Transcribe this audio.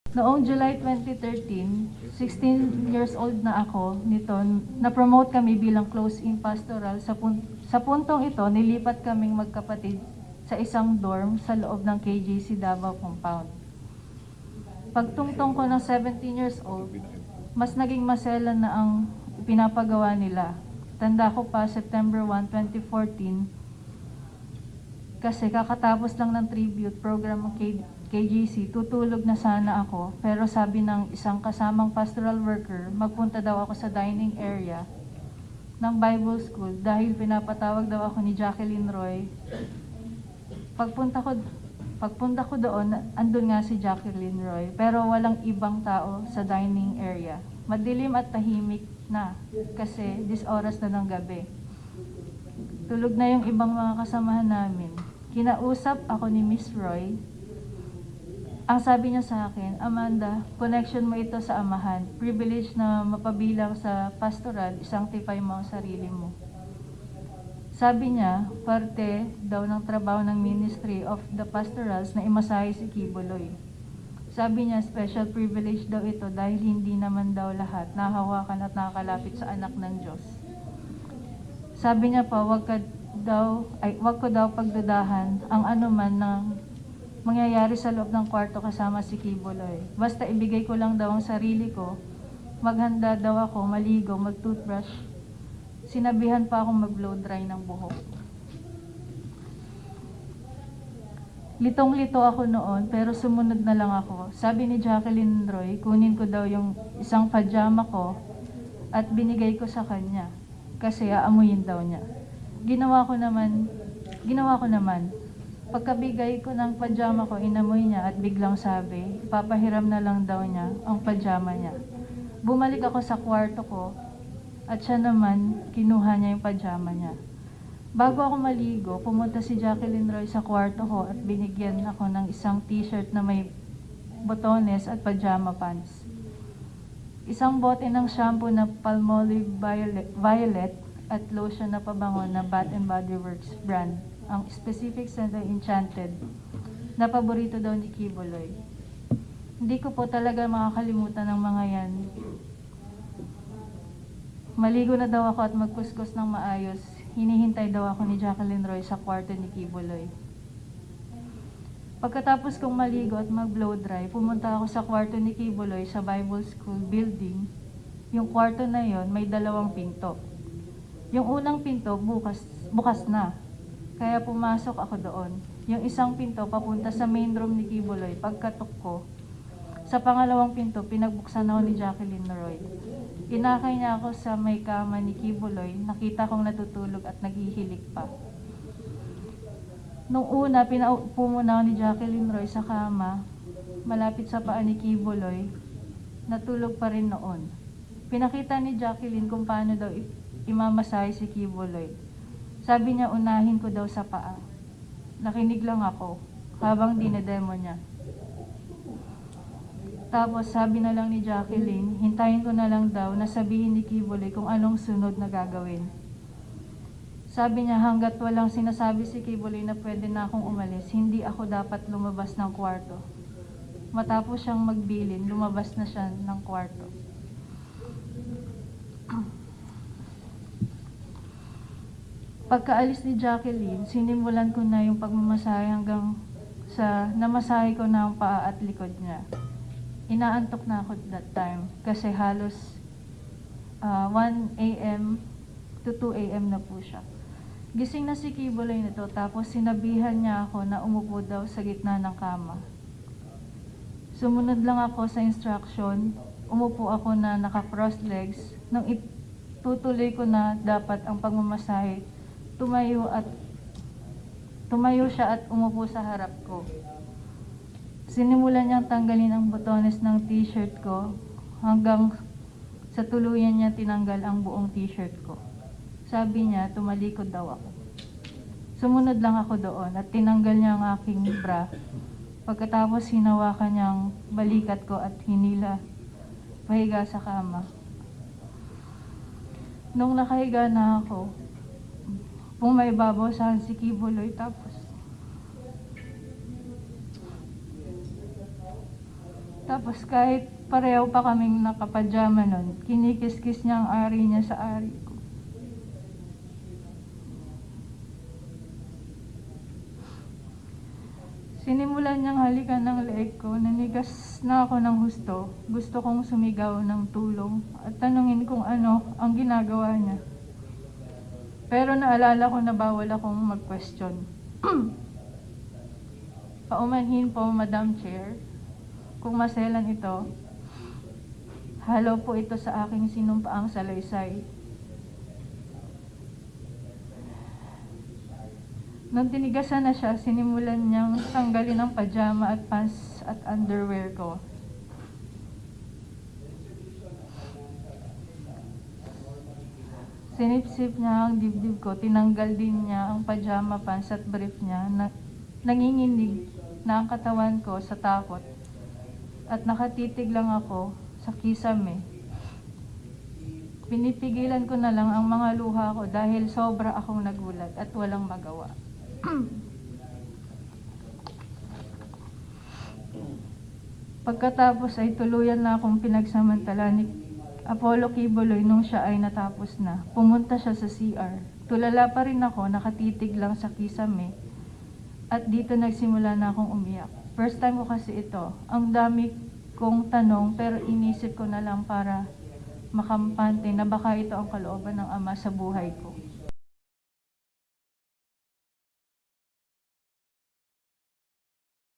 Noong July 2013, 16 years old na ako nito, na-promote kami bilang close-in pastoral. Sa puntong ito, nilipat kaming magkapatid sa isang dorm sa loob ng KJC Davao Compound. Pagtungtong ko ng 17 years old, mas naging masela na ang pinapagawa nila. Tanda ko pa, September 1, 2014, kasi kakatapos lang ng tribute program ng KGC, tutulog na sana ako, pero sabi ng isang kasamang pastoral worker, magpunta daw ako sa dining area ng Bible School dahil pinapatawag daw ako ni Jacqueline Roy. Pagpunta ko doon, andun nga si Jacqueline Roy, pero walang ibang tao sa dining area. Madilim at tahimik na kasi 10 oras na ng gabi. Tulog na yung ibang mga kasamahan namin. Kinausap ako ni Miss Roy. Ang sabi niya sa akin, Amanda, connection mo ito sa amahan. Privilege na mapabilang sa pastoral, isanctify mo ang sarili mo. Sabi niya, parte daw ng trabaho ng Ministry of the Pastorals na imasahe si Kibuloy. Sabi niya, special privilege daw ito dahil hindi naman daw lahat nahawakan at nakakalapit sa anak ng Diyos. Sabi niya pa, wag ko daw pagdudahan ang anuman ng mangyayari sa loob ng kwarto kasama si Kibuloy. Basta ibigay ko lang daw ang sarili ko, maghanda daw ako, maligo, mag-toothbrush. Sinabihan pa akong mag-blow dry ng buhok. Litong-lito ako noon, pero sumunod na lang ako. Sabi ni Jacqueline Roy, kunin ko daw yung isang pajama ko at binigay ko sa kanya kasi aamuyin daw niya. Ginawa ko naman. Pagkabigay ko ng pajama ko, inamoy niya at biglang sabi, ipapahiram na lang daw niya ang pajama niya. Bumalik ako sa kwarto ko at siya naman kinuha niya yung pajama niya. Bago ako maligo, pumunta si Jacqueline Roy sa kwarto ko at binigyan ako ng isang t-shirt na may botones at pajama pants. Isang bote ng shampoo na Palmolive Violet at lotion na pabango na Bath and Body Works brand. Ang specific scent ay Enchanted, na paborito daw ni Kibuloy. Hindi ko po talaga makakalimutan ng mga yan. Maligo na daw ako at magkuskus ng maayos. Hinihintay daw ako ni Jacqueline Roy sa kwarto ni Kibuloy. Pagkatapos kong maligo at mag-blow dry, pumunta ako sa kwarto ni Kibuloy sa Bible School building. Yung kwarto na yon may 2 pinto. Yung unang pinto bukas na, kaya pumasok ako doon. Yung isang pinto papunta sa main room ni Kibuloy. Pagkatok ko, sa pangalawang pinto, pinagbuksan ako ni Jacqueline Roy. Inakay niya ako sa may kama ni Kibuloy. Nakita kong natutulog at naghihilik pa. Nung una, pinaupo muna ako ni Jacqueline Roy sa kama, malapit sa paa ni Kibuloy. Natulog pa rin noon. Pinakita ni Jacqueline kung paano daw imamasahe si Kibuloy. Sabi niya, unahin ko daw sa paa. Nakinig lang ako habang dinedemo niya. Tapos sabi na lang ni Jacqueline, hintayin ko na lang daw na sabihin ni Kibuloy kung anong sunod na gagawin. Sabi niya, hanggat walang sinasabi si Kibuloy na pwede na akong umalis, hindi ako dapat lumabas ng kwarto. Matapos siyang magbilin, lumabas na siya ng kwarto. Pagkaalis ni Jacqueline, sinimulan ko na yung pagmamasahe hanggang sa namasahe ko na ang paa at likod niya. Inaantok na ako that time kasi halos 1 a.m. to 2 a.m. na po siya. Gising na si Kibuloy nito tapos sinabihan niya ako na umupo daw sa gitna ng kama. Sumunod lang ako sa instruction, umupo ako na naka-cross legs. Nung itutuloy ko na dapat ang pagmamasahe, tumayo siya at umupo sa harap ko. Sinimulan niyang tanggalin ang botones ng t-shirt ko hanggang sa tuluyan niya tinanggal ang buong t-shirt ko. Sabi niya, tumalikod daw ako. Sumunod lang ako doon at tinanggal niya ang aking bra. Pagkatapos hinawakan niyang balikat ko at hinila pahiga sa kama. Nung nakahiga na ako, pumaibabaw sa si Kibuloy tapos Tapos kahit pareho pa kaming nakapajama nun, kinikis-kis niya ang ari niya sa ari ko. Sinimulan niyang halikan ng leeg ko, nanigas na ako ng husto. Gusto kong sumigaw ng tulong at tanungin kung ano ang ginagawa niya. Pero naalala ko na bawal akong mag-question. Paumanhin po, Madam Chair, kung maselan ito, halo po ito sa aking sinumpaang salaysay. Nung tinigasan na siya, sinimulan niyang tanggalin ang pajama at pants at underwear ko. Sinipsip niya ang dibdib ko, tinanggal din niya ang pajama, pants at brief niya. Nanginginig na ang katawan ko sa takot at nakatitig lang ako sa kisame. Pinipigilan ko na lang ang mga luha ko dahil sobra akong nagulat at walang magawa. Pagkatapos ay tuluyan na akong pinagsamantala ni Apollo Kibuloy nung siya ay natapos na. Pumunta siya sa CR. Tulala pa rin ako, nakatitig lang sa kisame. At dito nagsimula na akong umiyak. First time ko kasi ito. Ang dami kong tanong pero inisip ko na lang para makampante na baka ito ang kalooban ng Ama sa buhay ko.